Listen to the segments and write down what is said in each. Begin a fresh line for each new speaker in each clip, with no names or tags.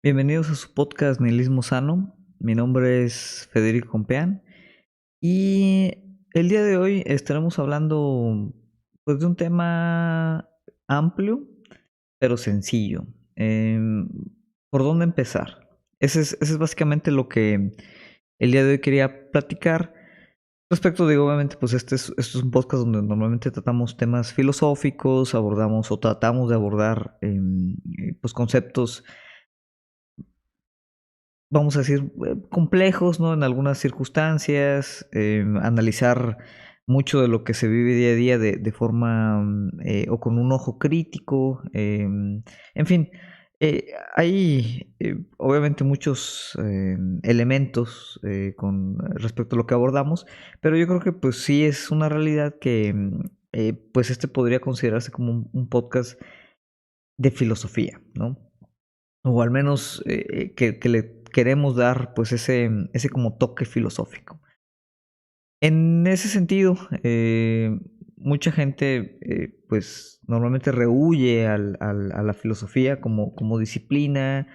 Bienvenidos a su podcast Nihilismo Sano. Mi nombre es Federico Compeán y el día de hoy estaremos hablando pues, de un tema amplio pero sencillo. ¿Por dónde empezar? Ese es básicamente lo que el día de hoy quería platicar. Respecto, digo, obviamente, pues este es un podcast donde normalmente tratamos temas filosóficos, abordamos o tratamos de abordar pues conceptos, vamos a decir, complejos, ¿no? En algunas circunstancias, analizar mucho de lo que se vive día a día de forma o con un ojo crítico, en fin, hay obviamente muchos elementos con respecto a lo que abordamos, pero yo creo que pues sí es una realidad que pues este podría considerarse como un podcast de filosofía, ¿no? O al menos que le queremos dar pues ese como toque filosófico. En ese sentido, mucha gente pues normalmente rehúye a la filosofía como disciplina,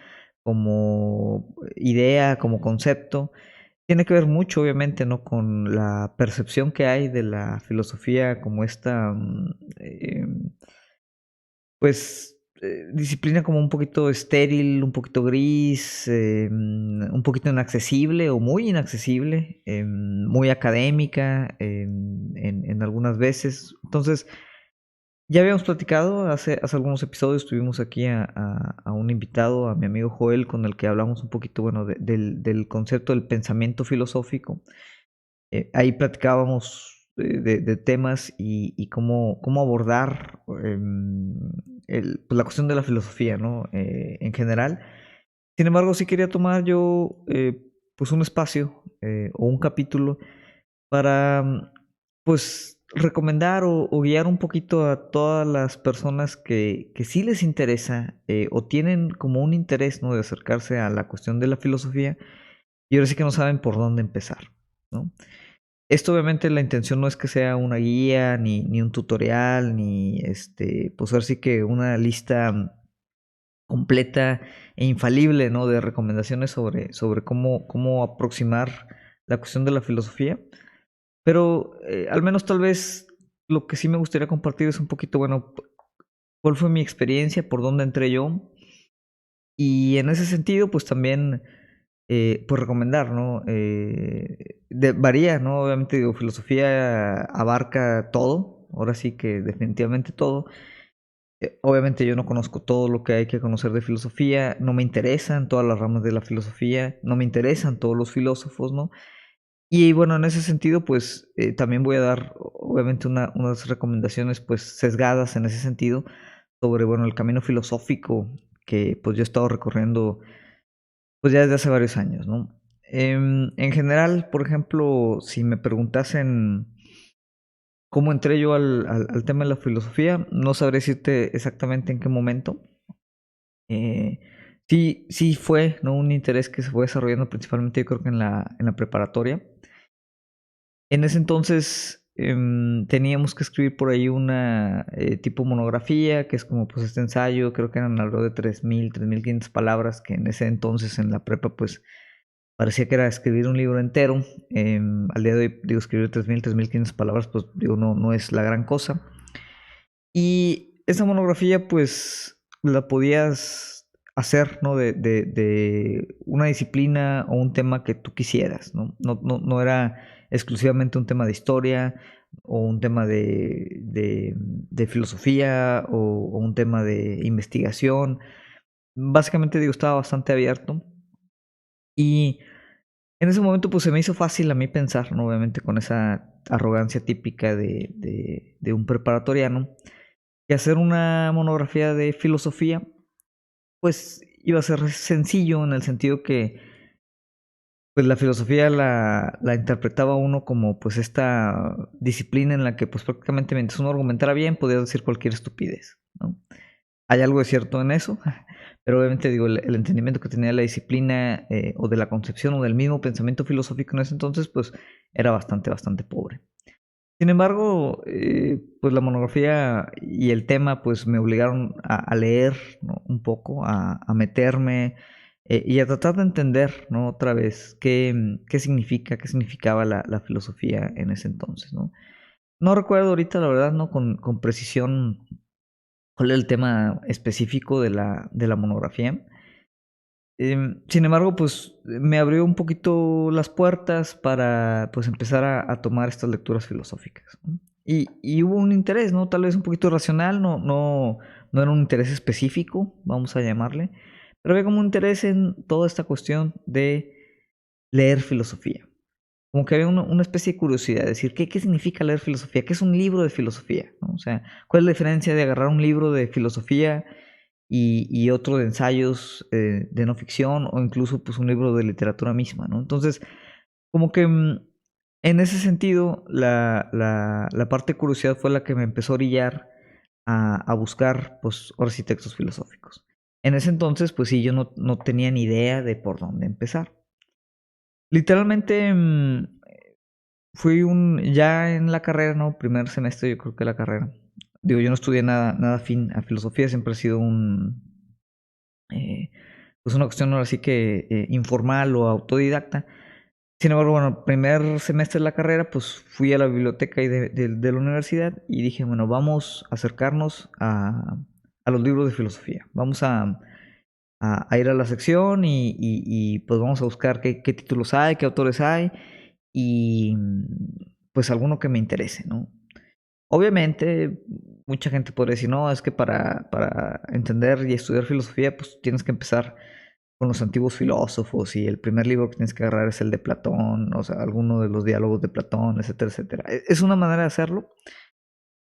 como idea, como concepto. Tiene que ver mucho, obviamente, ¿no? Con la percepción que hay de la filosofía como esta, pues, disciplina como un poquito estéril, un poquito gris, un poquito inaccesible o muy inaccesible, muy académica en algunas veces. Entonces, ya habíamos platicado hace algunos episodios, tuvimos aquí a un invitado, a mi amigo Joel, con el que hablamos un poquito, bueno, del concepto del pensamiento filosófico. Ahí platicábamos de temas y cómo abordar pues, la cuestión de la filosofía, ¿no? En general. Sin embargo, sí quería tomar yo pues un espacio o un capítulo para pues recomendar o guiar un poquito a todas las personas que sí les interesa o tienen como un interés, ¿no? De acercarse a la cuestión de la filosofía y ahora sí que no saben por dónde empezar, ¿no? Esto obviamente la intención no es que sea una guía, ni un tutorial, ni pues ahora sí que una lista completa e infalible, ¿no? De recomendaciones sobre cómo aproximar la cuestión de la filosofía. Pero al menos tal vez lo que sí me gustaría compartir es un poquito, bueno, cuál fue mi experiencia, por dónde entré yo. Y en ese sentido, pues también pues recomendar, ¿no? Varía, ¿no? Obviamente, digo, filosofía abarca todo, ahora sí que definitivamente todo. Obviamente yo no conozco todo lo que hay que conocer de filosofía, no me interesan todas las ramas de la filosofía, no me interesan todos los filósofos, ¿no? Y bueno, en ese sentido, pues también voy a dar, obviamente, unas recomendaciones, pues sesgadas en ese sentido, sobre, bueno, el camino filosófico que pues yo he estado recorriendo pues ya desde hace varios años, ¿no? En general, por ejemplo, si me preguntasen cómo entré yo al tema de la filosofía, no sabré decirte exactamente en qué momento. Eh, sí fue, ¿no? Un interés que se fue desarrollando principalmente yo creo que en la preparatoria. En ese entonces teníamos que escribir por ahí una tipo monografía, que es como pues este ensayo, creo que eran alrededor de 3.000, 3.500 palabras, que en ese entonces en la prepa pues parecía que era escribir un libro entero. Al día de hoy, digo, escribir 3.000, 3.500 palabras, pues digo, no es la gran cosa. Y esa monografía, pues, la podías hacer, ¿no? De una disciplina o un tema que tú quisieras, ¿no? No era exclusivamente un tema de historia o un tema de filosofía o un tema de investigación. Básicamente, digo, estaba bastante abierto. Y en ese momento, pues se me hizo fácil a mí pensar, ¿no? Obviamente con esa arrogancia típica de un preparatoriano, que hacer una monografía de filosofía, pues iba a ser sencillo en el sentido que, pues la filosofía la interpretaba uno como, pues esta disciplina en la que, pues prácticamente mientras uno argumentara bien, podía decir cualquier estupidez, ¿no? Hay algo de cierto en eso, pero obviamente digo, el entendimiento que tenía de la disciplina o de la concepción o del mismo pensamiento filosófico en ese entonces, pues era bastante pobre. Sin embargo, pues la monografía y el tema pues me obligaron a leer, ¿no? Un poco, a meterme. y a tratar de entender, ¿no? Otra vez qué significaba la filosofía en ese entonces, ¿no? No recuerdo ahorita, la verdad, ¿no? Con precisión cuál es el tema específico de la monografía. Sin embargo, pues me abrió un poquito las puertas para pues empezar a tomar estas lecturas filosóficas, ¿no? Y hubo un interés, ¿no? Tal vez un poquito racional, no era un interés específico, vamos a llamarle, pero había como un interés en toda esta cuestión de leer filosofía. Como que había una especie de curiosidad, decir, ¿qué significa leer filosofía? ¿Qué es un libro de filosofía? ¿No? O sea, ¿cuál es la diferencia de agarrar un libro de filosofía y otro de ensayos de no ficción o incluso pues un libro de literatura misma, ¿no? Entonces, como que en ese sentido, la parte de curiosidad fue la que me empezó a orillar a buscar, pues, ahora sí, textos filosóficos. En ese entonces, pues sí, yo no tenía ni idea de por dónde empezar. Literalmente, ya en la carrera, ¿no? Primer semestre, yo creo que la carrera. Digo, yo no estudié nada afín a filosofía, siempre he sido eh, pues una cuestión ahora sí que informal o autodidacta. Sin embargo, bueno, primer semestre de la carrera, pues fui a la biblioteca de la universidad y dije, bueno, vamos a acercarnos a los libros de filosofía. Vamos a ir a la sección y, pues vamos a buscar qué títulos hay, qué autores hay y pues alguno que me interese, ¿no? Obviamente, mucha gente podría decir, no, es que para entender y estudiar filosofía, pues tienes que empezar con los antiguos filósofos y el primer libro que tienes que agarrar es el de Platón, o sea, alguno de los diálogos de Platón, etcétera, etcétera. Es una manera de hacerlo.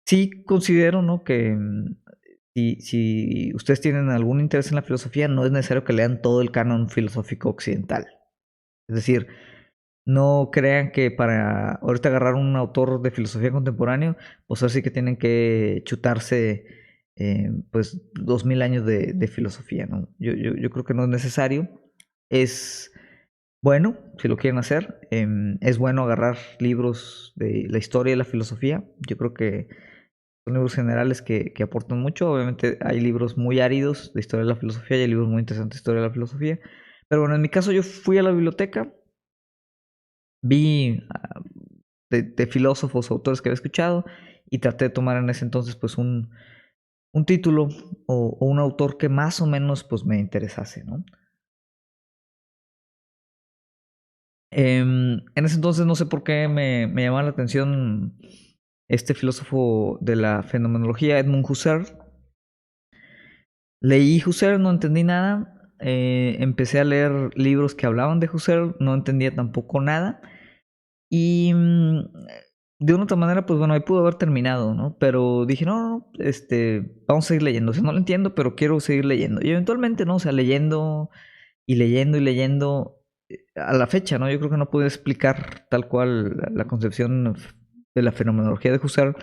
Sí considero, ¿no? Que si ustedes tienen algún interés en la filosofía, no es necesario que lean todo el canon filosófico occidental. Es decir, no crean que para ahorita agarrar un autor de filosofía contemporáneo, pues ahora sí que tienen que chutarse pues 2000 años de filosofía, ¿no? Yo creo que no es necesario. Es bueno, si lo quieren hacer, es bueno agarrar libros de la historia y la filosofía. Yo creo que son libros generales que aportan mucho. Obviamente hay libros muy áridos de historia de la filosofía y hay libros muy interesantes de historia de la filosofía. Pero bueno, en mi caso yo fui a la biblioteca, vi de filósofos o autores que había escuchado y traté de tomar en ese entonces pues un título o un autor que más o menos pues me interesase, ¿no? En ese entonces no sé por qué me llamaba la atención este filósofo de la fenomenología, Edmund Husserl. Leí Husserl, no entendí nada. Empecé a leer libros que hablaban de Husserl, no entendía tampoco nada. Y de una otra manera, pues bueno, ahí pudo haber terminado, ¿no? Pero dije, no, vamos a seguir leyendo. O sea, no lo entiendo, pero quiero seguir leyendo. Y eventualmente, ¿no? O sea, leyendo y leyendo y leyendo a la fecha, ¿no? Yo creo que no pude explicar tal cual la concepción de la fenomenología de Husserl,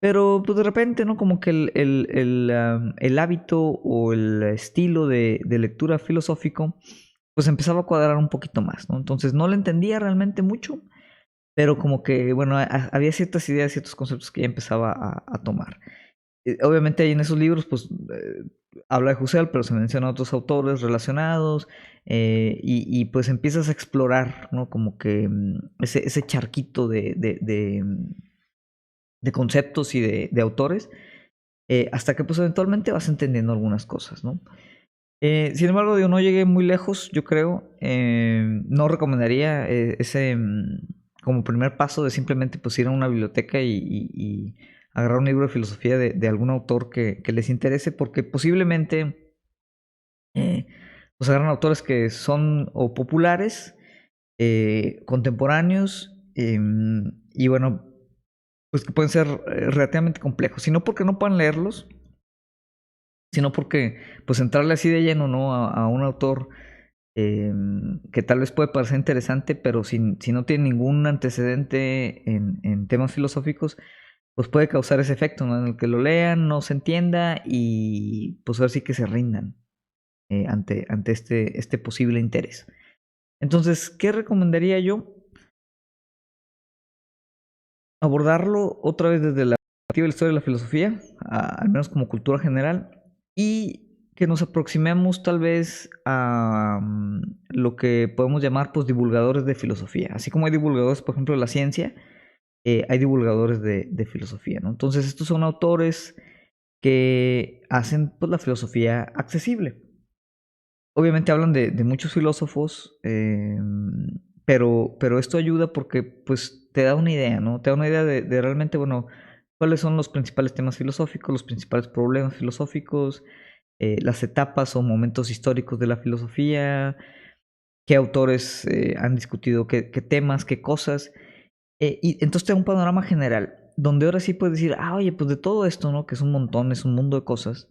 pero pues de repente, ¿no? Como que el hábito o el estilo de lectura filosófico, pues empezaba a cuadrar un poquito más, ¿no? Entonces no lo entendía realmente mucho, pero como que, bueno, había ciertas ideas, ciertos conceptos que ya empezaba a tomar. Obviamente ahí en esos libros, pues, habla de Husserl, pero se mencionan otros autores relacionados, pues empiezas a explorar, ¿no? Como que ese charquito de conceptos y de autores, hasta que pues eventualmente vas entendiendo algunas cosas, ¿no? Sin embargo, yo no llegué muy lejos, yo creo. No recomendaría ese como primer paso de simplemente pues ir a una biblioteca y agarrar un libro de filosofía de algún autor que les interese, porque posiblemente eh, pues agarran autores que son o populares, contemporáneos, y bueno, pues que pueden ser relativamente complejos. Si no porque no puedan leerlos, sino porque pues entrarle así de lleno, ¿no? A un autor que tal vez puede parecer interesante, pero si no tiene ningún antecedente en temas filosóficos, pues puede causar ese efecto, ¿no? En el que lo lean, no se entienda y pues ahora sí que se rindan ante este posible interés. Entonces, ¿qué recomendaría yo? Abordarlo otra vez desde la perspectiva de la historia de la filosofía, al menos como cultura general, y que nos aproximemos tal vez a lo que podemos llamar pues divulgadores de filosofía. Así como hay divulgadores, por ejemplo, de la ciencia, hay divulgadores de filosofía, ¿no? Entonces estos son autores que hacen pues la filosofía accesible. Obviamente hablan de muchos filósofos, pero esto ayuda porque pues te da una idea, ¿no? Te da una idea de realmente, bueno, cuáles son los principales temas filosóficos, los principales problemas filosóficos, las etapas o momentos históricos de la filosofía, qué autores han discutido qué temas, qué cosas. Y entonces te da un panorama general, donde ahora sí puedes decir, oye, pues de todo esto, ¿no? Que es un montón, es un mundo de cosas,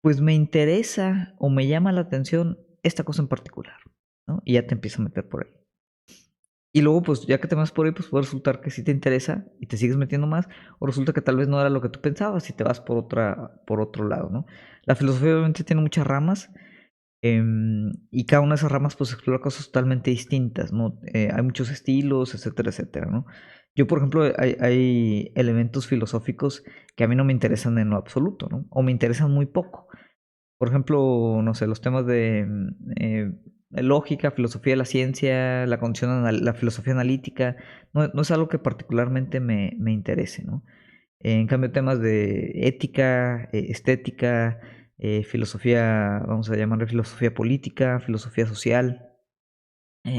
pues me interesa o me llama la atención esta cosa en particular, ¿no? Y ya te empiezas a meter por ahí. Y luego, pues ya que te vas por ahí, pues puede resultar que sí te interesa y te sigues metiendo más, o resulta que tal vez no era lo que tú pensabas y te vas por otro lado, ¿no? La filosofía obviamente tiene muchas ramas, y cada una de esas ramas pues explora cosas totalmente distintas, ¿no? Hay muchos estilos, etcétera, etcétera, ¿no? Yo, por ejemplo, hay elementos filosóficos que a mí no me interesan en lo absoluto, ¿no? O me interesan muy poco. Por ejemplo, no sé, los temas de lógica, filosofía de la ciencia, la condición, la filosofía analítica, no es algo que particularmente me interese, ¿no? En cambio, temas de ética, estética, filosofía, vamos a llamarle filosofía política, filosofía social,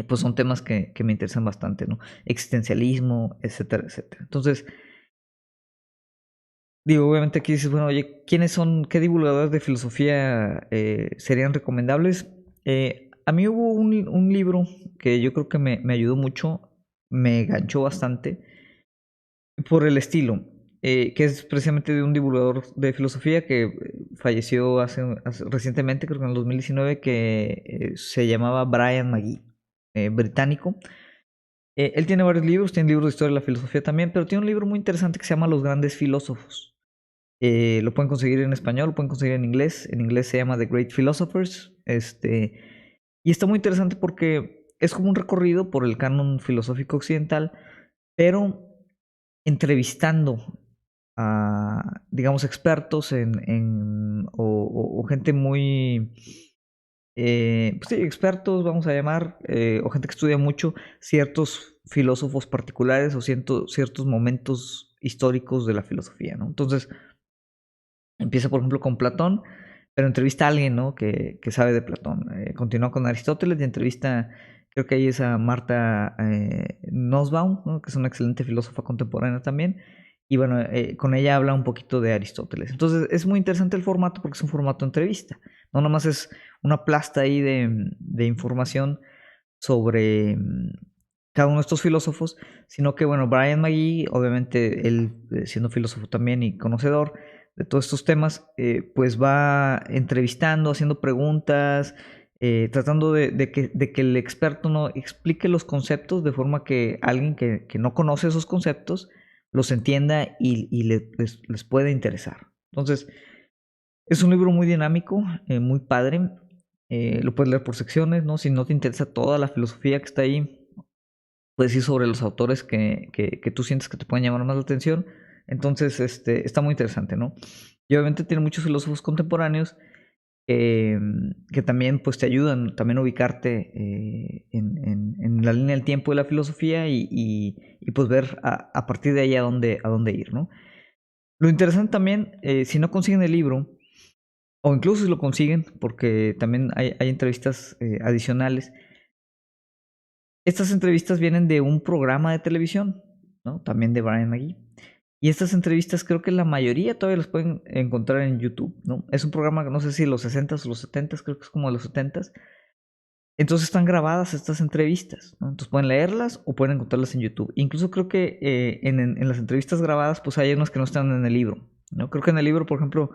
pues son temas que me interesan bastante, ¿no? Existencialismo, etcétera, etcétera. Entonces, digo, obviamente aquí dices, bueno, oye, ¿quiénes son, qué divulgadores de filosofía serían recomendables? A mí hubo un libro que yo creo que me ayudó mucho, me ganchó bastante por el estilo, que es precisamente de un divulgador de filosofía que falleció recientemente, creo que en el 2019, que se llamaba Brian McGee, británico. Él tiene varios libros, tiene libros de historia de la filosofía también, pero tiene un libro muy interesante que se llama Los grandes filósofos. Lo pueden conseguir en español, lo pueden conseguir en inglés. En inglés se llama The Great Philosophers. Y está muy interesante porque es como un recorrido por el canon filosófico occidental, pero entrevistando a, digamos, expertos o gente muy, pues sí, expertos, vamos a llamar, o gente que estudia mucho ciertos filósofos particulares o ciertos momentos históricos de la filosofía, ¿no? Entonces, empieza, por ejemplo, con Platón, pero entrevista a alguien, ¿no? Que sabe de Platón. Continúa con Aristóteles y entrevista, creo que ahí es a Marta Nussbaum, ¿no? Que es una excelente filósofa contemporánea también. Y bueno, con ella habla un poquito de Aristóteles. Entonces es muy interesante el formato porque es un formato de entrevista. No nomás es una plasta ahí de información sobre cada uno de estos filósofos, sino que, bueno, Brian McGee, obviamente él siendo filósofo también y conocedor de todos estos temas, pues va entrevistando, haciendo preguntas, tratando de que el experto no explique los conceptos de forma que alguien que no conoce esos conceptos los entienda y les pueda interesar. Entonces, es un libro muy dinámico, muy padre. Lo puedes leer por secciones, ¿no? Si no te interesa toda la filosofía que está ahí, puedes ir sobre los autores que tú sientes que te pueden llamar más la atención. Entonces, está muy interesante, ¿no? Y obviamente tiene muchos filósofos contemporáneos que también pues te ayudan también a ubicarte en la línea del tiempo de la filosofía y pues ver a partir de ahí a dónde ir, ¿no? Lo interesante también, si no consiguen el libro, o incluso si lo consiguen, porque también hay entrevistas adicionales. Estas entrevistas vienen de un programa de televisión, ¿no? También de Brian McGee. Y estas entrevistas creo que la mayoría todavía las pueden encontrar en YouTube, ¿no? Es un programa que no sé si de los 60s o los 70s, creo que es como de los 70s. Entonces están grabadas estas entrevistas, ¿no? Entonces pueden leerlas o pueden encontrarlas en YouTube. Incluso creo que en las entrevistas grabadas, pues hay unas que no están en el libro, ¿no? Creo que en el libro, por ejemplo,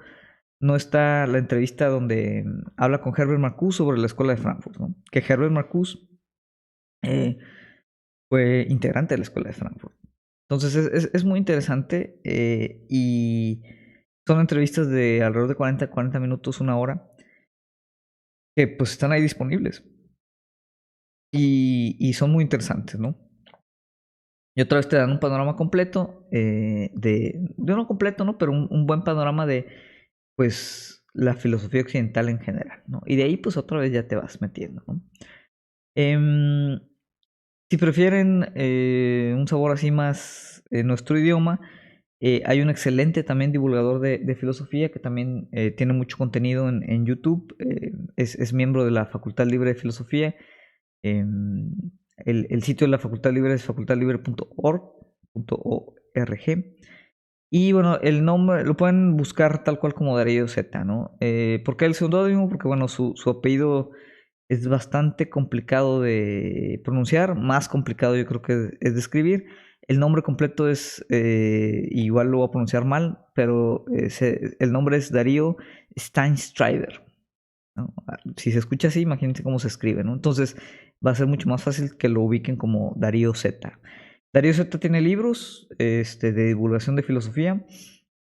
no está la entrevista donde habla con Herbert Marcuse sobre la escuela de Frankfurt, ¿no? Que Herbert Marcuse eh, fue integrante de la escuela de Frankfurt. Entonces es muy interesante y son entrevistas de alrededor de 40 minutos, una hora, que pues están ahí disponibles y son muy interesantes, ¿no? Y otra vez te dan un panorama completo de no completo, ¿no? Pero un buen panorama de, pues, la filosofía occidental en general, ¿no? Y de ahí pues otra vez ya te vas metiendo, ¿no? Em, si prefieren un sabor así más en nuestro idioma, hay un excelente también divulgador de filosofía que también tiene mucho contenido en YouTube. Es miembro de la Facultad Libre de Filosofía. Em, el sitio de la Facultad Libre es facultadlibre.org. Y bueno, el nombre lo pueden buscar tal cual como Darío Z, ¿no? ¿Por qué el seudónimo? Porque bueno, su apellido es bastante complicado de pronunciar, más complicado yo creo que es de escribir. El nombre completo es, igual lo voy a pronunciar mal, pero el nombre es Darío Steinstreiber, ¿no? Si se escucha así, imagínense cómo se escribe, ¿no? Entonces va a ser mucho más fácil que lo ubiquen como Darío Z. Darío Z tiene libros de divulgación de filosofía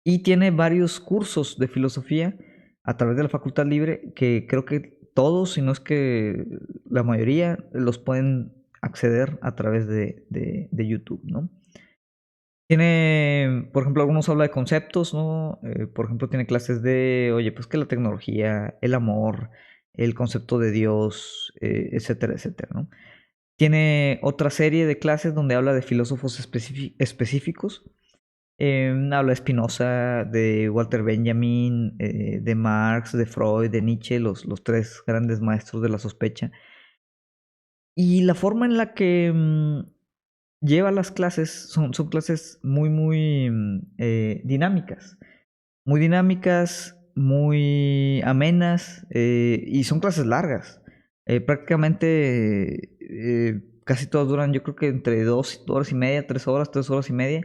y tiene varios cursos de filosofía a través de la Facultad Libre que creo que todos, si no es que la mayoría, los pueden acceder a través de YouTube, ¿no? Tiene, por ejemplo, algunos habla de conceptos, ¿no? Por ejemplo, tiene clases de, oye, pues que la tecnología, el amor, el concepto de Dios, etcétera, etcétera, ¿no? Tiene otra serie de clases donde habla de filósofos específicos. Habla de Spinoza, de Walter Benjamin, de Marx, de Freud, de Nietzsche, los tres grandes maestros de la sospecha. Y la forma en la que lleva las clases son clases muy dinámicas, muy amenas, y son clases largas. Prácticamente casi todas duran, yo creo que entre 2 horas y media, 3 horas, 3 horas y media,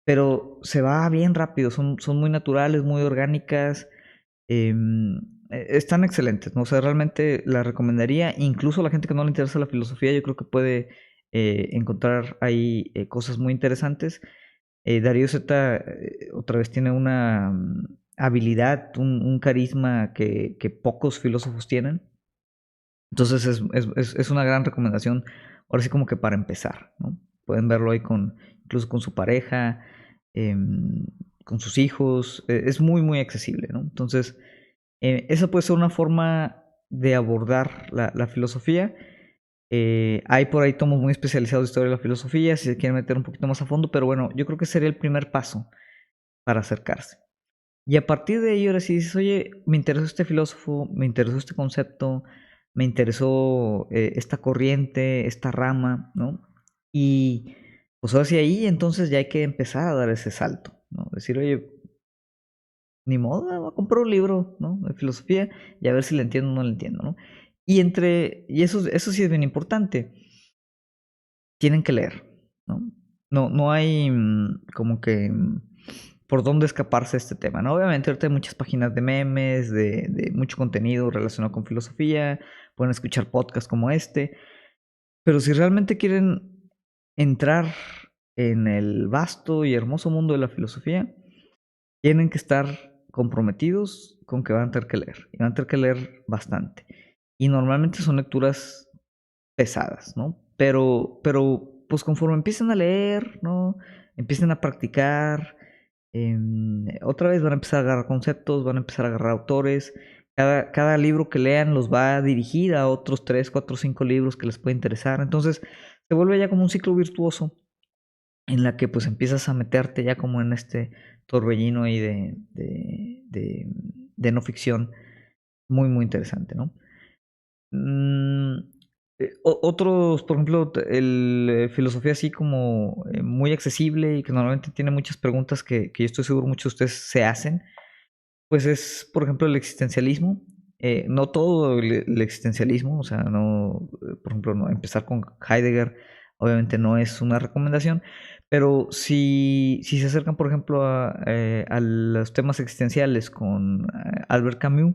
pero se va bien rápido, son muy naturales, muy orgánicas, están excelentes, ¿no? O sea, realmente las recomendaría, incluso a la gente que no le interesa la filosofía, yo creo que puede encontrar ahí cosas muy interesantes. Darío Z otra vez tiene una habilidad, un carisma que pocos filósofos tienen. Entonces es una gran recomendación, ahora sí como que para empezar, ¿no? Pueden verlo ahí incluso con su pareja, em, con sus hijos, es muy accesible, ¿no? Entonces, esa puede ser una forma de abordar la filosofía. Hay por ahí tomos muy especializados de historia de la filosofía, si se quieren meter un poquito más a fondo, pero bueno, yo creo que sería el primer paso para acercarse. Y a partir de ello, ahora sí dices, oye, me interesó este filósofo, me interesó este concepto, me interesó esta corriente, esta rama, ¿no? Y pues ahora sí ahí entonces ya hay que empezar a dar ese salto, ¿no? Decir, oye, ni modo, voy a comprar un libro, ¿no? De filosofía y a ver si le entiendo o no le entiendo, ¿no? Y eso sí es bien importante, tienen que leer, ¿no? No hay como que por dónde escaparse de este tema, ¿no? Obviamente ahorita hay muchas páginas de memes, de mucho contenido relacionado con filosofía, pueden escuchar podcasts como este, pero si realmente quieren entrar en el vasto y hermoso mundo de la filosofía, tienen que estar comprometidos con que van a tener que leer, y van a tener que leer bastante. Y normalmente son lecturas pesadas, ¿no? Pero pues conforme empiecen a leer, ¿no? Empiecen a practicar, otra vez van a empezar a agarrar conceptos, van a empezar a agarrar autores. Cada libro que lean los va a dirigir a otros 3, 4, 5 libros que les puede interesar. Entonces se vuelve ya como un ciclo virtuoso en la que pues empiezas a meterte ya como en este torbellino ahí de no ficción muy interesante, ¿no? Mm, otros, por ejemplo, filosofía así como muy accesible y que normalmente tiene muchas preguntas que yo estoy seguro muchos de ustedes se hacen, pues es, por ejemplo, el existencialismo. No todo el existencialismo, o sea, no, por ejemplo, no, empezar con Heidegger obviamente no es una recomendación, pero si se acercan, por ejemplo, a los temas existenciales con Albert Camus,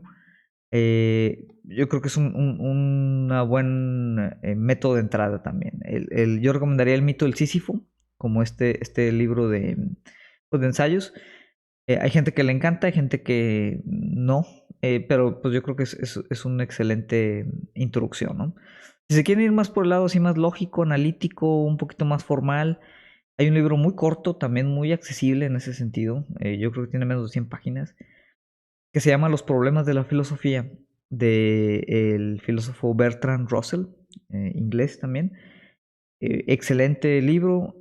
yo creo que es una buen método de entrada también. Yo recomendaría el mito del Sísifo, como este libro pues, de ensayos. Hay gente que le encanta, hay gente que no, pero pues yo creo que es una excelente introducción, ¿no? Si se quieren ir más por el lado así más lógico, analítico, un poquito más formal, hay un libro muy corto, también muy accesible en ese sentido. Yo creo que tiene menos de 100 páginas, que se llama Los problemas de la filosofía, del filósofo Bertrand Russell, inglés también. Excelente libro,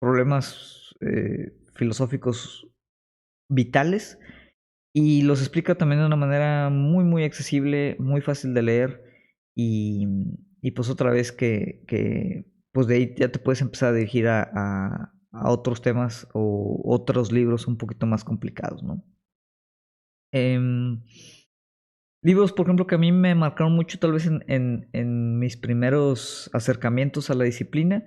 problemas filosóficos vitales, y los explica también de una manera muy, muy accesible, muy fácil de leer, y, y pues otra vez pues de ahí ya te puedes empezar a dirigir a otros temas o otros libros un poquito más complicados, ¿no? Em, Libros, por ejemplo, que a mí me marcaron mucho tal vez en mis primeros acercamientos a la disciplina.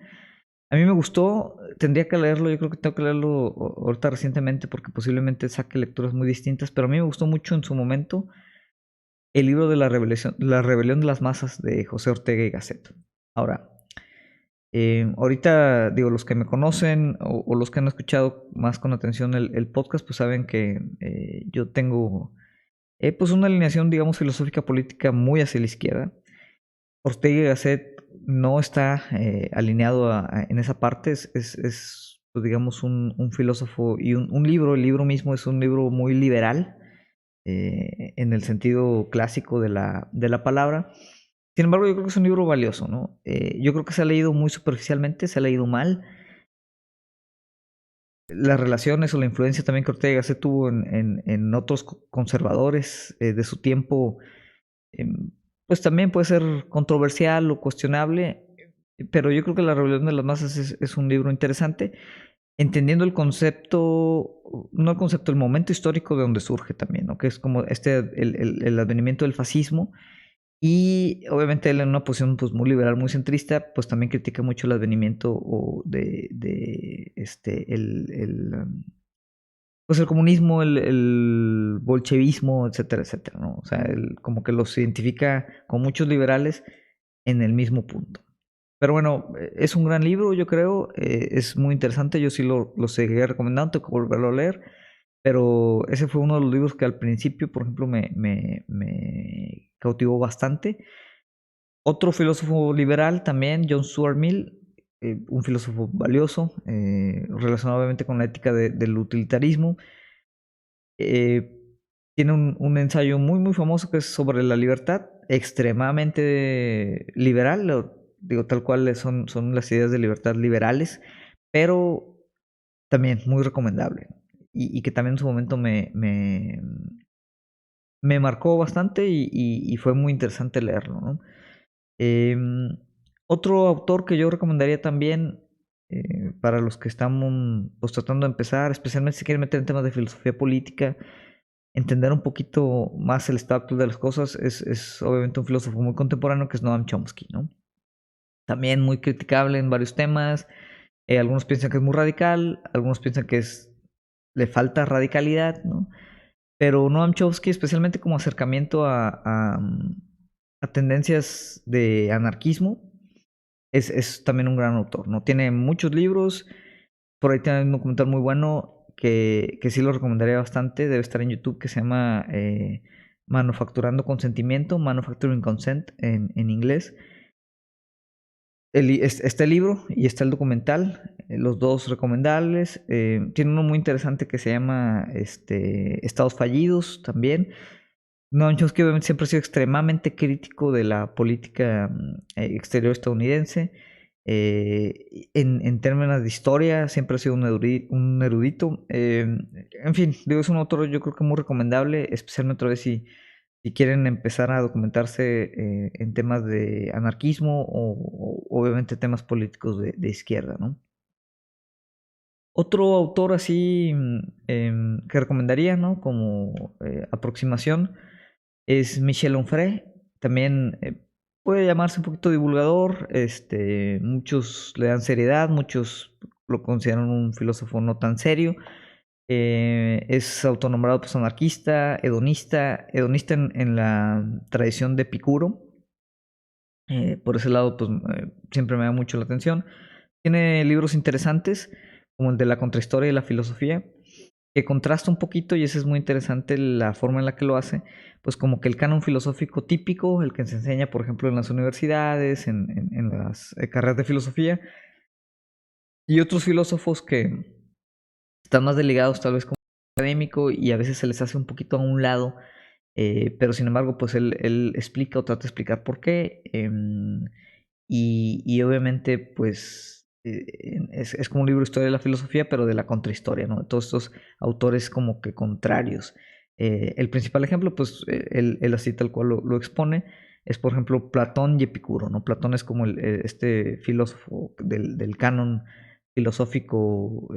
A mí me gustó, tendría que leerlo, yo creo que tengo que leerlo ahorita recientemente porque posiblemente saque lecturas muy distintas, pero a mí me gustó mucho en su momento el libro de la rebelión de las masas de José Ortega y Gasset. Ahora, ahorita digo, los que me conocen o los que han escuchado más con atención el podcast, pues saben que yo tengo pues una alineación, digamos, filosófica política muy hacia la izquierda. Ortega y Gasset no está alineado en esa parte, pues, digamos, un filósofo y un libro. El libro mismo es un libro muy liberal en el sentido clásico de la palabra. Sin embargo, yo creo que es un libro valioso, ¿no? Yo creo que se ha leído muy superficialmente, se ha leído mal. Las relaciones o la influencia también que Ortega y Gasset tuvo en otros conservadores de su tiempo, pues también puede ser controversial o cuestionable, pero yo creo que La Rebelión de las Masas es un libro interesante, entendiendo el concepto, no el concepto, el momento histórico de donde surge también, ¿no? Que es como el advenimiento del fascismo, y obviamente él en una posición pues muy liberal, muy centrista, pues también critica mucho el advenimiento pues el comunismo, el bolchevismo, etcétera, etcétera, ¿no? O sea, él como que los identifica con muchos liberales en el mismo punto. Pero bueno, es un gran libro, yo creo, es muy interesante, yo sí lo seguiría recomendando, tengo que volverlo a leer, pero ese fue uno de los libros que al principio, por ejemplo, me cautivó bastante. Otro filósofo liberal también, John Stuart Mill, un filósofo valioso, relacionado obviamente con la ética del utilitarismo. Eh, Tiene un ensayo muy, muy famoso que es sobre la libertad, extremadamente liberal, digo, tal cual son las ideas de libertad liberales, pero también muy recomendable. Y que también en su momento me marcó bastante y fue muy interesante leerlo, ¿no? Em, Otro autor que yo recomendaría también para los que estamos pues, tratando de empezar, especialmente si quieren meter en temas de filosofía política, entender un poquito más el estado actual de las cosas, es obviamente un filósofo muy contemporáneo que es Noam Chomsky, ¿no? También muy criticable en varios temas. Algunos piensan que es muy radical, algunos piensan que le falta radicalidad, ¿no? Pero Noam Chomsky, especialmente como acercamiento a tendencias de anarquismo, es también un gran autor, ¿no? Tiene muchos libros, por ahí tiene un documental muy bueno que sí lo recomendaría bastante, debe estar en YouTube, que se llama Manufacturando Consentimiento, Manufacturing Consent en inglés. Está el libro y está el documental, los dos recomendables. Tiene uno muy interesante que se llama Estados Fallidos también. No, Chomsky obviamente siempre ha sido extremadamente crítico de la política exterior estadounidense. En términos de historia, siempre ha sido un erudito. En fin, digo, es un autor yo creo que muy recomendable, especialmente otra vez si quieren empezar a documentarse en temas de anarquismo o obviamente temas políticos de izquierda, ¿no? Otro autor así que recomendaría, ¿no? Como aproximación es Michel Onfray. También puede llamarse un poquito divulgador. Muchos le dan seriedad, muchos lo consideran un filósofo no tan serio. Es autonombrado pues, anarquista, hedonista en la tradición de Epicuro. Por ese lado, pues siempre me da mucho la atención. Tiene libros interesantes, como el de la contrahistoria y la filosofía, que contrasta un poquito, y eso es muy interesante la forma en la que lo hace, pues como que el canon filosófico típico, el que se enseña, por ejemplo, en las universidades, en las carreras de filosofía, y otros filósofos que están más ligados tal vez académico y a veces se les hace un poquito a un lado, pero sin embargo, pues él explica o trata de explicar por qué. Y obviamente, pues es como un libro de historia de la filosofía, pero de la contrahistoria, ¿no? Todos estos autores como que contrarios. El principal ejemplo, pues él así tal cual lo expone, es por ejemplo Platón y Epicuro, ¿no? Platón es como este filósofo del canon filosófico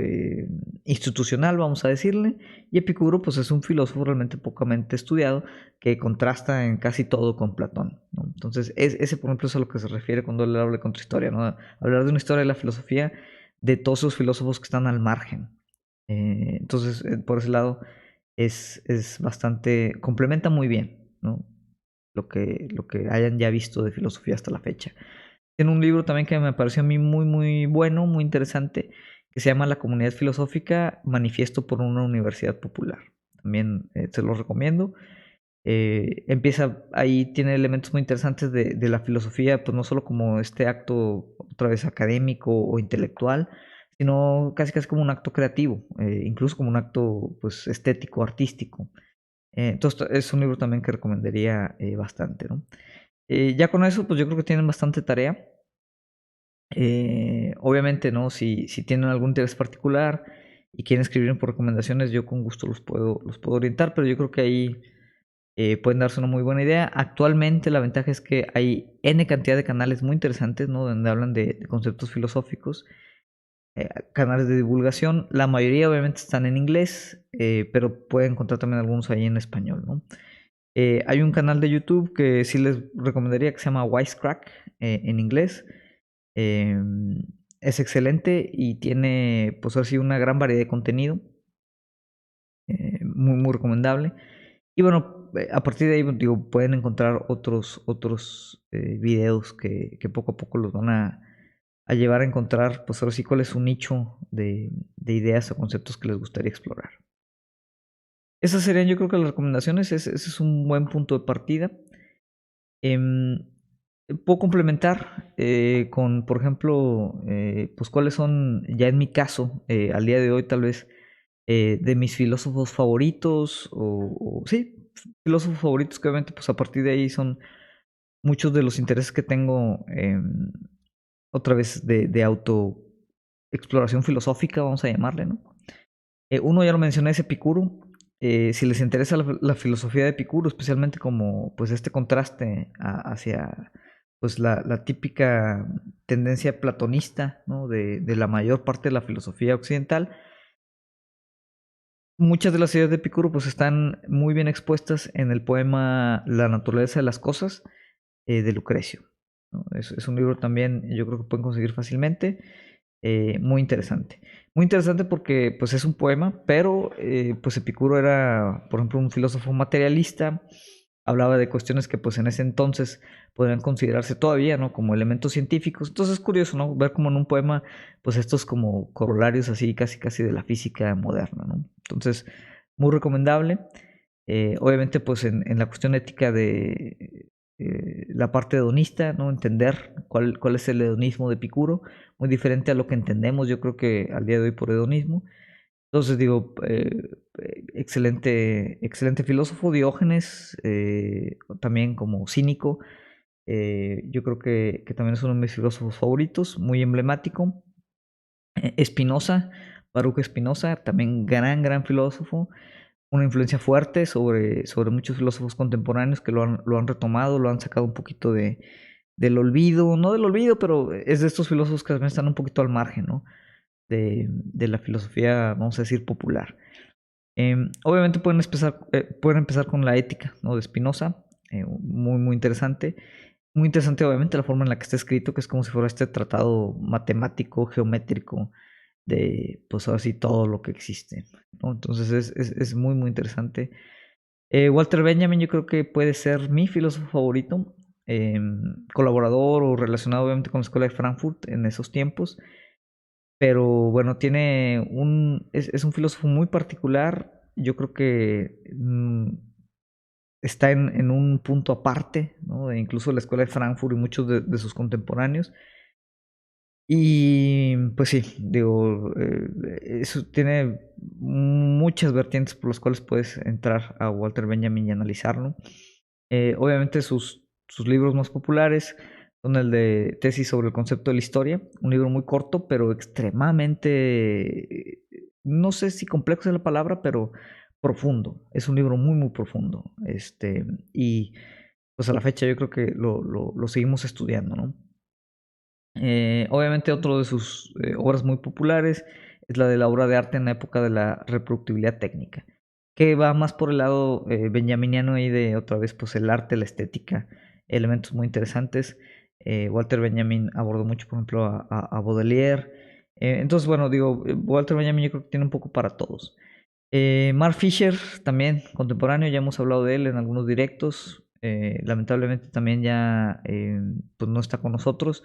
institucional, vamos a decirle, y Epicuro pues es un filósofo realmente pocamente estudiado que contrasta en casi todo con Platón, ¿no? Entonces ese por ejemplo es a lo que se refiere cuando él habla de contrahistoria, ¿no? Hablar de una historia de la filosofía de todos esos filósofos que están al margen. Entonces por ese lado es bastante, complementa muy bien, ¿no? Lo que hayan ya visto de filosofía hasta la fecha. Tiene un libro también que me pareció a mí muy, muy bueno, muy interesante, que se llama La Comunidad Filosófica, Manifiesto por una Universidad Popular. También se lo recomiendo. Empieza, ahí tiene elementos muy interesantes de la filosofía, pues no solo como este acto otra vez académico o intelectual, sino casi casi como un acto creativo, incluso como un acto pues estético, artístico. Entonces es un libro también que recomendaría bastante, ¿no? Ya con eso, pues yo creo que tienen bastante tarea. Obviamente, ¿no? Si tienen algún interés particular y quieren escribir por recomendaciones, yo con gusto los puedo orientar, pero yo creo que ahí pueden darse una muy buena idea. Actualmente la ventaja es que hay N cantidad de canales muy interesantes, ¿no? Donde hablan de conceptos filosóficos, canales de divulgación. La mayoría obviamente están en inglés, pero pueden encontrar también algunos ahí en español, ¿no? Hay un canal de YouTube que sí les recomendaría que se llama Wisecrack en inglés. Eh, es excelente y tiene, pues así, una gran variedad de contenido. Muy, muy recomendable. Y bueno, a partir de ahí, digo, pueden encontrar otros videos que poco a poco los van a llevar a encontrar, pues ahora sí, cuál es su nicho de ideas o conceptos que les gustaría explorar. Esas serían, yo creo que las recomendaciones. Ese es un buen punto de partida. Em, Puedo complementar con, por ejemplo, pues cuáles son, ya en mi caso, al día de hoy tal vez, de mis filósofos favoritos, o sí, filósofos favoritos que obviamente pues a partir de ahí son muchos de los intereses que tengo, otra vez de autoexploración filosófica, vamos a llamarle, ¿no? Uno ya lo mencioné, es Epicuro. Si les interesa la filosofía de Epicuro, especialmente como pues este contraste hacia pues la típica tendencia platonista, ¿no? de la mayor parte de la filosofía occidental, muchas de las ideas de Epicuro pues están muy bien expuestas en el poema La naturaleza de las cosas de Lucrecio, ¿no? Es un libro también, yo creo que pueden conseguir fácilmente, muy interesante. Muy interesante porque pues es un poema, pero pues Epicuro era, por ejemplo, un filósofo materialista, hablaba de cuestiones que pues en ese entonces podrían considerarse todavía, ¿no? Como elementos científicos. Entonces es curioso, ¿no? Ver como en un poema, pues estos como corolarios así casi casi de la física moderna, ¿no? Entonces, muy recomendable. Obviamente, pues en la cuestión ética de la parte hedonista, ¿no? Entender cuál es el hedonismo de Epicuro, muy diferente a lo que entendemos, yo creo que al día de hoy por hedonismo. Entonces digo, excelente, excelente filósofo, Diógenes, también como cínico, yo creo que también es uno de mis filósofos favoritos, muy emblemático. Spinoza, Baruch Spinoza, también gran filósofo, una influencia fuerte sobre muchos filósofos contemporáneos que lo han retomado, lo han sacado un poquito del olvido, no del olvido, pero es de estos filósofos que también están un poquito al margen, ¿no? De la filosofía, vamos a decir, popular. Obviamente pueden empezar con la ética, ¿no? De Spinoza, muy, muy interesante. Muy interesante, obviamente, la forma en la que está escrito, que es como si fuera este tratado matemático, geométrico, de, pues ahora sí, todo lo que existe, ¿no? Entonces es muy, muy interesante. Walter Benjamin yo creo que puede ser mi filósofo favorito, colaborador o relacionado obviamente con la Escuela de Frankfurt en esos tiempos, pero bueno, es un filósofo muy particular, yo creo que está en un punto aparte, ¿no? Incluso la Escuela de Frankfurt y muchos de sus contemporáneos. Y pues sí, digo, eso tiene muchas vertientes por las cuales puedes entrar a Walter Benjamin y analizarlo. Obviamente sus libros más populares son el de Tesis sobre el concepto de la historia, un libro muy corto, pero extremadamente, no sé si complejo es la palabra, pero profundo. Es un libro muy, muy profundo. Y pues a la fecha yo creo que lo seguimos estudiando, ¿no? Obviamente otro de sus obras muy populares es la de la obra de arte en la época de la reproductibilidad técnica, que va más por el lado benjaminiano y de otra vez pues el arte, la estética, elementos muy interesantes. Walter Benjamin abordó mucho, por ejemplo, a Baudelaire. Entonces, bueno, digo, Walter Benjamin yo creo que tiene un poco para todos. Mark Fisher, también contemporáneo, ya hemos hablado de él en algunos directos. Lamentablemente también ya pues no está con nosotros.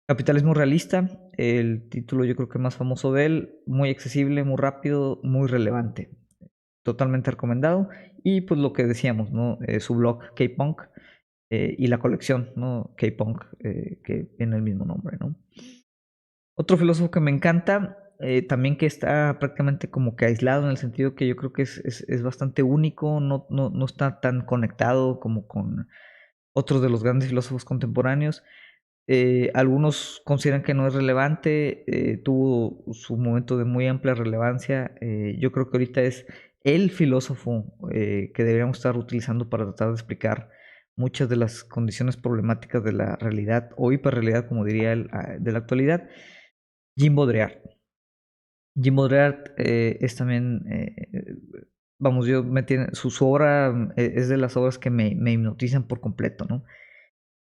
Capitalismo realista, el título yo creo que más famoso de él, muy accesible, muy rápido, muy relevante, totalmente recomendado. Y pues lo que decíamos, ¿no? Su blog K-Punk y la colección, ¿no? K-Punk, que tiene el mismo nombre, ¿no? Otro filósofo que me encanta, también que está prácticamente como que aislado en el sentido que yo creo que es bastante único, no está tan conectado como con otros de los grandes filósofos contemporáneos. Algunos consideran que no es relevante, tuvo su momento de muy amplia relevancia. Yo creo que ahorita es el filósofo que deberíamos estar utilizando para tratar de explicar muchas de las condiciones problemáticas de la realidad o hiperrealidad, como diría él, de la actualidad. Jim Baudrillard. Jim Baudrillard es también, vamos, su obra es de las obras que me hipnotizan por completo, ¿no?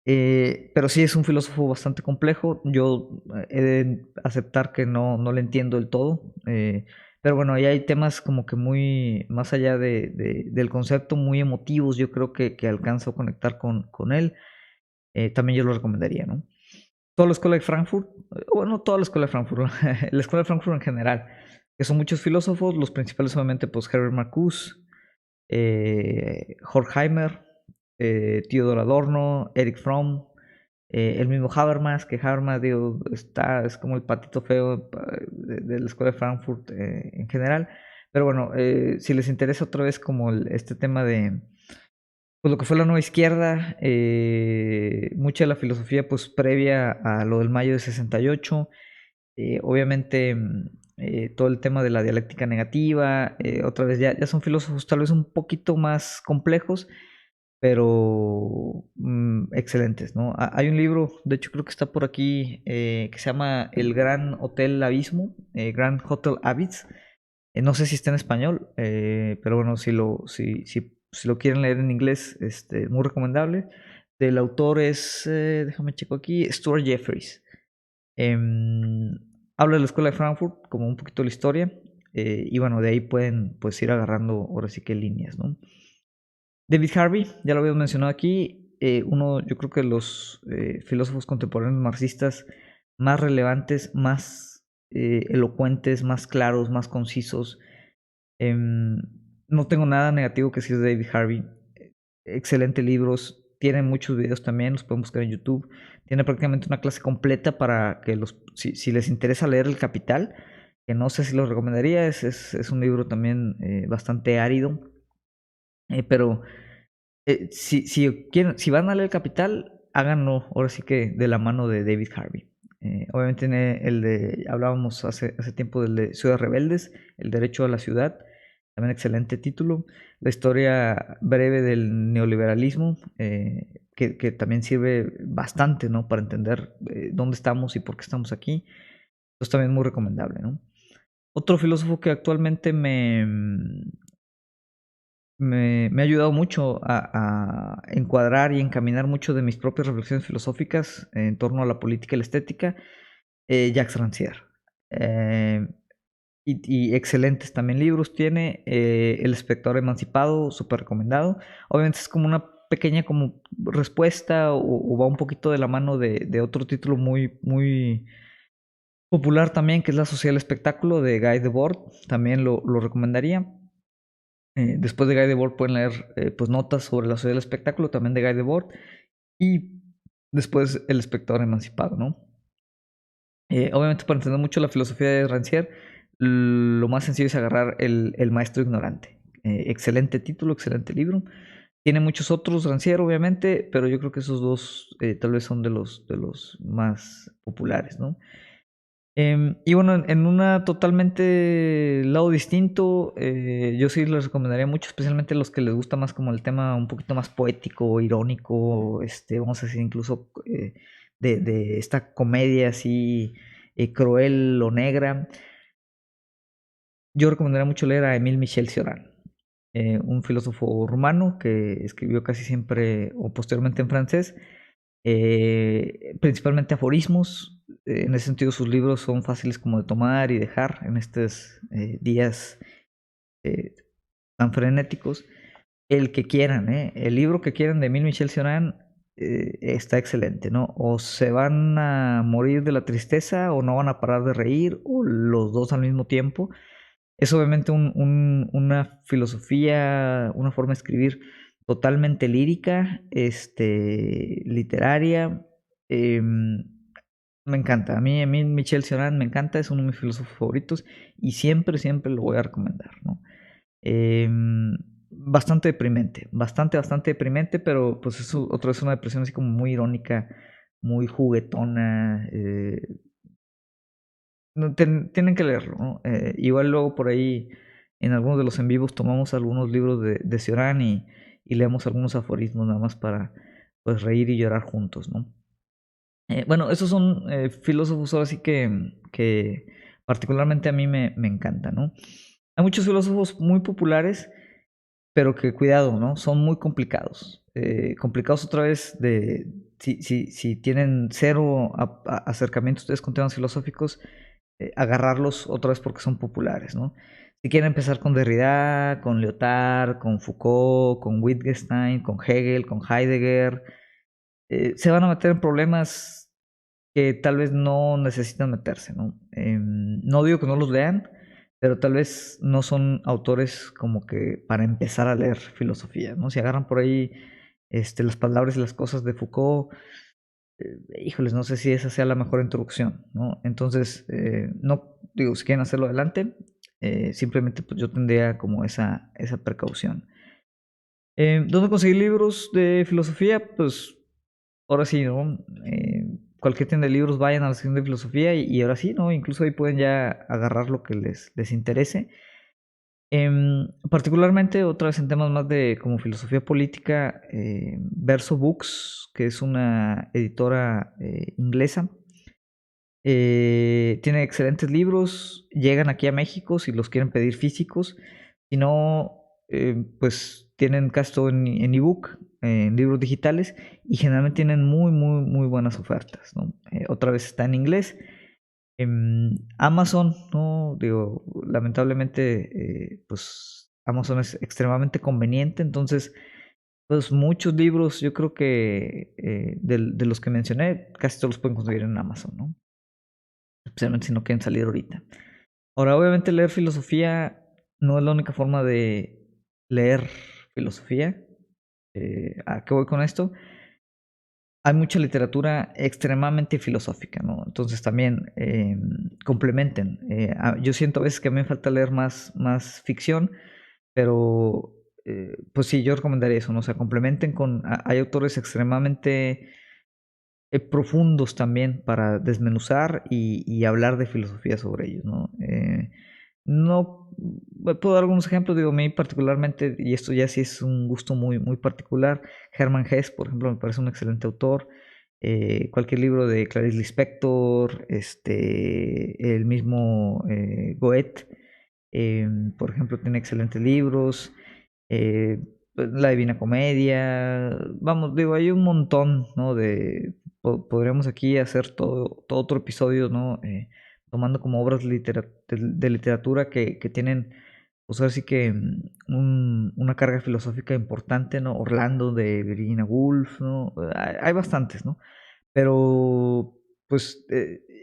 Pero sí es un filósofo bastante complejo. Yo he de aceptar que no le entiendo del todo. Pero bueno, ahí hay temas como que muy, más allá del concepto, muy emotivos. Yo creo que alcanzo a conectar con él. También yo lo recomendaría, ¿no? Toda la escuela de Frankfurt, bueno, toda la escuela de Frankfurt, la escuela de Frankfurt en general, que son muchos filósofos, los principales obviamente, pues Herbert Marcuse, Horkheimer, Theodor Adorno, Eric Fromm, el mismo Habermas, que Habermas digo, es como el patito feo de la escuela de Frankfurt en general. Pero bueno, si les interesa otra vez como este tema de pues, lo que fue la nueva izquierda, mucha de la filosofía pues previa a lo del mayo de 68, obviamente todo el tema de la dialéctica negativa, otra vez ya son filósofos tal vez un poquito más complejos, pero excelentes, ¿no? Hay un libro, de hecho creo que está por aquí, que se llama El Gran Hotel Abismo, Grand Hotel Abyss. No sé si está en español, pero bueno, si lo quieren leer en inglés, muy recomendable. Del autor es, déjame checo aquí, Stuart Jeffries. Em, Habla de la escuela de Frankfurt, como un poquito de la historia, y bueno, de ahí pueden pues ir agarrando ahora sí que líneas, ¿no? David Harvey, ya lo habíamos mencionado aquí, uno, yo creo que los filósofos contemporáneos marxistas más relevantes, más elocuentes, más claros, más concisos. Em, no tengo nada negativo que decir de David Harvey. Excelentes libros, tiene muchos videos también, los pueden buscar en YouTube. Tiene prácticamente una clase completa para que si les interesa leer El Capital, que no sé si lo recomendaría, es un libro también bastante árido, pero si van a leer El Capital, háganlo ahora sí que de la mano de David Harvey. Obviamente tiene hablábamos hace tiempo del de Ciudades Rebeldes, El Derecho a la Ciudad, también excelente título. La historia breve del neoliberalismo, que también sirve bastante, ¿no? Para entender dónde estamos y por qué estamos aquí. Entonces también muy recomendable, ¿no? Otro filósofo que actualmente me ha ayudado mucho a encuadrar y encaminar mucho de mis propias reflexiones filosóficas en torno a la política y la estética, Jacques Rancière. Eh, y excelentes también libros tiene, El espectador emancipado, súper recomendado. Obviamente es como una pequeña como respuesta o va un poquito de la mano de otro título muy, muy popular también, que es La Sociedad del Espectáculo de Guy Debord, también lo recomendaría. Después de Guy Debord pueden leer pues notas sobre la sociedad del espectáculo, también de Guy Debord, y después El espectador emancipado, ¿no? Obviamente para entender mucho la filosofía de Rancière, lo más sencillo es agarrar el Maestro Ignorante. Excelente título, excelente libro. Tiene muchos otros, Rancière, obviamente, pero yo creo que esos dos tal vez son de los más populares, ¿no? Y bueno, en una totalmente lado distinto, yo sí les recomendaría mucho, especialmente los que les gusta más como el tema un poquito más poético, irónico, vamos a decir incluso de esta comedia así cruel o negra. Yo recomendaría mucho leer a Émile Michel Cioran, un filósofo rumano que escribió casi siempre o posteriormente en francés, principalmente aforismos. En ese sentido, sus libros son fáciles como de tomar y dejar en estos días eh, tan frenéticos. El que quieran, el libro que quieran de Emile Michel Cioran está excelente, ¿no? O se van a morir de la tristeza o no van a parar de reír o los dos al mismo tiempo. Es obviamente una filosofía, una forma de escribir totalmente lírica, literaria. Me encanta. A mí Michel Cioran me encanta, es uno de mis filósofos favoritos y siempre, siempre lo voy a recomendar, ¿no? Bastante deprimente, bastante deprimente, pero pues es otra vez una depresión así como muy irónica, muy juguetona. No, tienen que leerlo, ¿no? Igual luego por ahí en algunos de los en vivos tomamos algunos libros de Cioran y leemos algunos aforismos nada más para pues reír y llorar juntos, ¿no? Bueno, esos son filósofos ahora sí que particularmente a mí me encantan, ¿no? Hay muchos filósofos muy populares, pero que cuidado, ¿no? Son muy complicados. Complicados otra vez si tienen cero acercamiento ustedes con temas filosóficos, agarrarlos otra vez porque son populares, ¿no? Si quieren empezar con Derrida, con Lyotard, con Foucault, con Wittgenstein, con Hegel, con Heidegger, se van a meter en problemas que tal vez no necesitan meterse, ¿no? No digo que no los lean, pero tal vez no son autores como que para empezar a leer filosofía, ¿no? Si agarran por ahí las palabras y las cosas de Foucault, híjoles, no sé si esa sea la mejor introducción, ¿no? Entonces, no digo, si quieren hacerlo adelante, simplemente pues yo tendría como esa precaución. ¿Dónde conseguir libros de filosofía? Pues ahora sí, ¿no? Cualquier tienda de libros vayan a la sección de filosofía y ahora sí, ¿no? Incluso ahí pueden ya agarrar lo que les interese. Particularmente, otra vez en temas más de como filosofía política, Verso Books, que es una editora inglesa, tiene excelentes libros, llegan aquí a México si los quieren pedir físicos, si no, pues tienen casi todo en ebook, en libros digitales, y generalmente tienen muy buenas ofertas, ¿no? Otra vez está en inglés. Amazon, ¿no? Digo, lamentablemente, pues Amazon es extremadamente conveniente, entonces, pues muchos libros, yo creo que de los que mencioné, casi todos los pueden conseguir en Amazon, ¿no? Especialmente si no quieren salir ahorita. Ahora, obviamente leer filosofía no es la única forma de leer filosofía. ¿A qué voy con esto? Hay mucha literatura extremadamente filosófica, ¿no? Entonces también complementen. Yo siento a veces que a mí me falta leer más ficción, pero pues sí, yo recomendaría eso, ¿no? O sea, complementen hay autores extremadamente profundos también para desmenuzar y hablar de filosofía sobre ellos, ¿no? No puedo dar algunos ejemplos, digo, a mí particularmente, y esto ya sí es un gusto muy particular, Hermann Hesse, por ejemplo, me parece un excelente autor. Cualquier libro de Clarice Lispector, el mismo Goethe, por ejemplo, tiene excelentes libros. eh, pues, La Divina Comedia, vamos, digo, hay un montón, ¿no? Podríamos aquí hacer todo otro episodio, ¿no? Tomando como obras de literatura que tienen, pues ahora sí que una carga filosófica importante, ¿no? Orlando de Virginia Woolf, ¿no? Hay bastantes, ¿no? Pero, pues,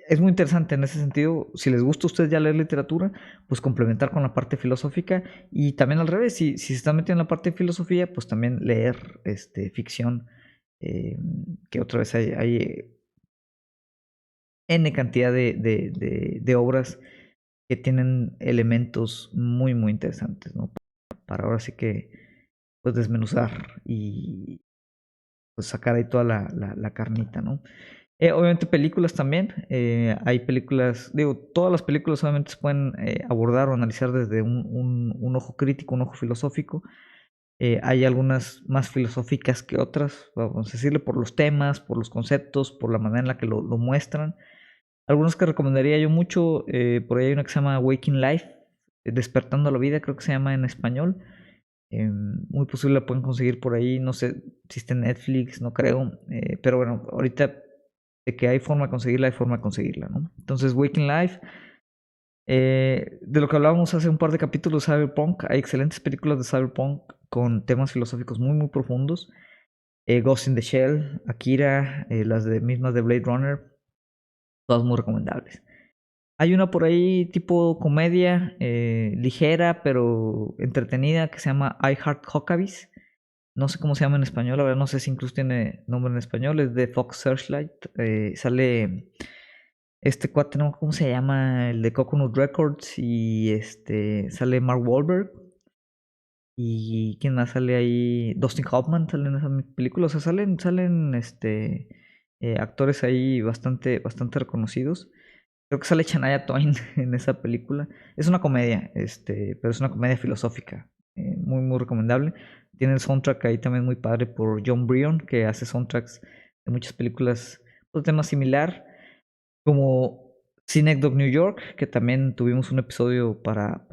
es muy interesante en ese sentido. Si les gusta a ustedes ya leer literatura, pues complementar con la parte filosófica y también al revés, si se están metiendo en la parte de filosofía, pues también leer ficción, que otra vez hay N cantidad de obras que tienen elementos muy, muy interesantes, ¿no? Para ahora sí que, pues, desmenuzar y pues sacar ahí toda la carnita, ¿no? Obviamente películas también, hay películas, digo, todas las películas obviamente se pueden abordar o analizar desde un ojo crítico, un ojo filosófico. Hay algunas más filosóficas que otras, vamos a decirle, por los temas, por los conceptos, por la manera en la que lo muestran. Algunos que recomendaría yo mucho, por ahí hay una que se llama Waking Life, Despertando a la Vida, creo que se llama en español. Muy posible la pueden conseguir por ahí, no sé si está en Netflix, no creo, pero bueno, ahorita de que hay forma de conseguirla, hay forma de conseguirla, ¿no? Entonces, Waking Life, de lo que hablábamos hace un par de capítulos de Cyberpunk, hay excelentes películas de Cyberpunk con temas filosóficos muy, muy profundos. Ghost in the Shell, Akira, las de mismas de Blade Runner, todas muy recomendables. Hay una por ahí tipo comedia, ligera pero entretenida, que se llama I Heart Huckabees. No sé cómo se llama en español, la verdad no sé si incluso tiene nombre en español. Es de Fox Searchlight. Sale este cuate, ¿no? ¿Cómo se llama? El de Coconut Records. Y sale Mark Wahlberg. ¿Y quién más sale ahí? Dustin Hoffman sale en esa película. O sea, salen actores ahí bastante reconocidos. Creo que sale Shania Twain en esa película. Es una comedia, pero es una comedia filosófica. Muy, muy recomendable. Tiene el soundtrack ahí también muy padre por John Brion, que hace soundtracks de muchas películas de tema similar, como Synecdoche New York, que también tuvimos un episodio para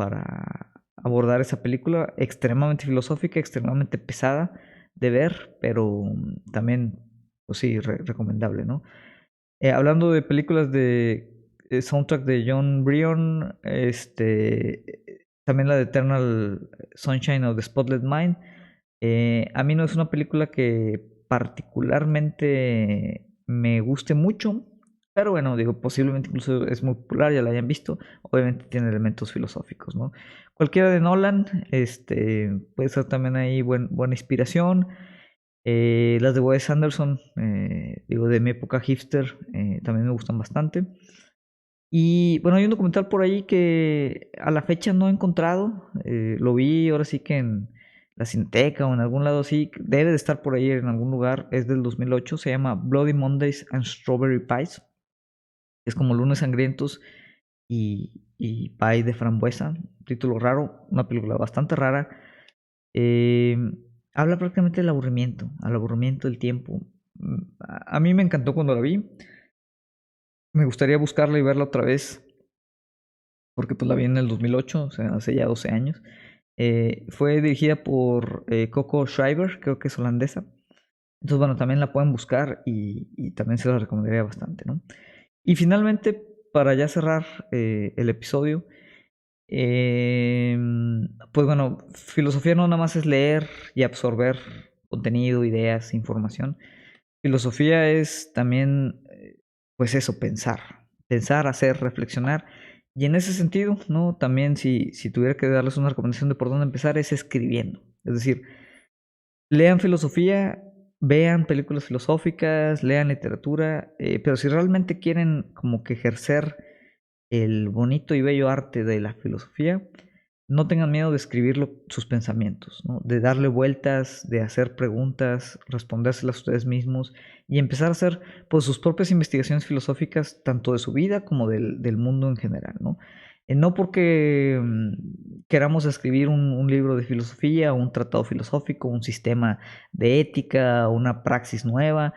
abordar esa película, extremadamente filosófica, extremadamente pesada de ver, pero también, pues sí, recomendable, ¿no? Hablando de películas de soundtrack de John Brion, también la de Eternal Sunshine of the Spotless Mind. A mí no es una película que particularmente me guste mucho, pero bueno, digo, posiblemente incluso es muy popular, ya la hayan visto. Obviamente tiene elementos filosóficos, ¿no? Cualquiera de Nolan, puede ser también ahí buena inspiración. Las de Wes Anderson, digo, de mi época hipster, también me gustan bastante. Y bueno, hay un documental por ahí que a la fecha no he encontrado. Lo vi ahora sí que en la Cineteca o en algún lado así. Debe de estar por ahí en algún lugar. Es del 2008. Se llama Bloody Mondays and Strawberry Pies. Es como Lunes Sangrientos y Pie de Frambuesa. Un título raro. Una película bastante rara. Eh, Habla prácticamente del aburrimiento. Al aburrimiento del tiempo. A mí me encantó cuando la vi. Me gustaría buscarla y verla otra vez porque pues la vi en el 2008, o sea, hace ya 12 años. Fue dirigida por Coco Schreiber, creo que es holandesa. Entonces, bueno, también la pueden buscar y también se la recomendaría bastante, ¿no? Y finalmente, para ya cerrar el episodio, pues bueno, filosofía no nada más es leer y absorber contenido, ideas, información. Filosofía es también, pues eso, pensar, hacer, reflexionar. Y en ese sentido, ¿no? También si tuviera que darles una recomendación de por dónde empezar, es escribiendo. Es decir, lean filosofía, vean películas filosóficas, lean literatura, pero si realmente quieren como que ejercer el bonito y bello arte de la filosofía, no tengan miedo de escribir sus pensamientos, ¿no? De darle vueltas, de hacer preguntas, respondérselas ustedes mismos y empezar a hacer pues, sus propias investigaciones filosóficas, tanto de su vida como del mundo en general, ¿no? No porque queramos escribir un libro de filosofía, un tratado filosófico, un sistema de ética, una praxis nueva,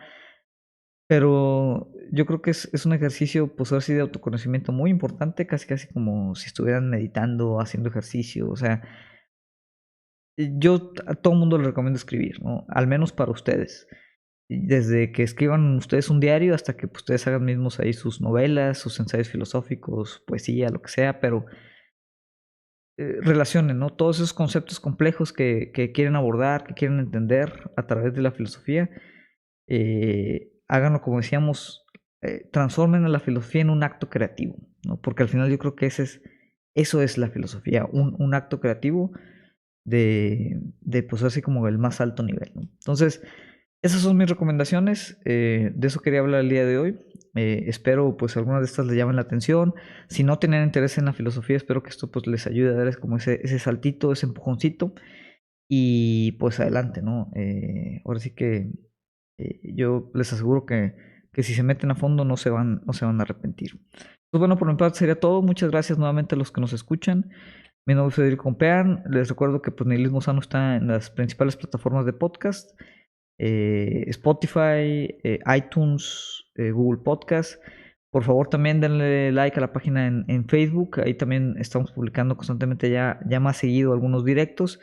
pero yo creo que es un ejercicio, pues ahora sí, de autoconocimiento muy importante, casi como si estuvieran meditando, haciendo ejercicio. O sea, yo a todo mundo les recomiendo escribir, ¿no? Al menos para ustedes. Desde que escriban ustedes un diario hasta que pues, ustedes hagan mismos ahí sus novelas, sus ensayos filosóficos, poesía, lo que sea, pero relacionen, ¿no? Todos esos conceptos complejos que quieren abordar, que quieren entender a través de la filosofía, háganlo como decíamos, transformen a la filosofía en un acto creativo, ¿no? Porque al final yo creo que eso es la filosofía, un acto creativo de pues así como el más alto nivel, ¿no? Entonces, Esas son mis recomendaciones, de eso quería hablar el día de hoy. Espero pues algunas de estas les llamen la atención. Si no tienen interés en la filosofía, espero que esto pues les ayude a darles como ese saltito, ese empujoncito y pues adelante, ¿no? Ahora sí que yo les aseguro que si se meten a fondo no se van a arrepentir. Pues bueno, por mi parte sería todo. Muchas gracias nuevamente a los que nos escuchan. Mi nombre es Federico Compeán. Les recuerdo que pues, Nihilismo Sano está en las principales plataformas de podcast. Spotify, iTunes, Google Podcast. Por favor, también denle like a la página en Facebook. Ahí también estamos publicando constantemente ya más seguido algunos directos.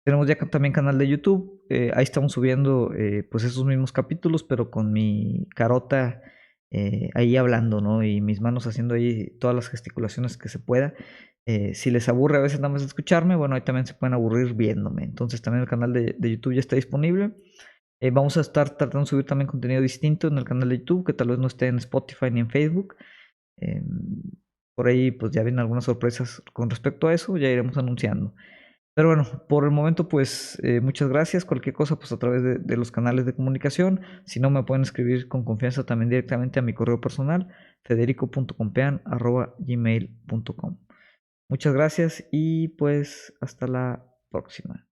Tenemos ya también canal de YouTube. Ahí estamos subiendo pues esos mismos capítulos, pero con mi carota ahí hablando, ¿no? Y mis manos haciendo ahí todas las gesticulaciones que se pueda. Si les aburre a veces nada más escucharme, bueno, ahí también se pueden aburrir viéndome. Entonces también el canal de YouTube ya está disponible. Vamos a estar tratando de subir también contenido distinto en el canal de YouTube, que tal vez no esté en Spotify ni en Facebook. Eh, por ahí pues ya vienen algunas sorpresas con respecto a eso, ya iremos anunciando. Pero bueno, por el momento pues muchas gracias. Cualquier cosa pues a través de los canales de comunicación. Si no me pueden escribir con confianza también directamente a mi correo personal, federico.compean@gmail.com. Muchas gracias y pues hasta la próxima.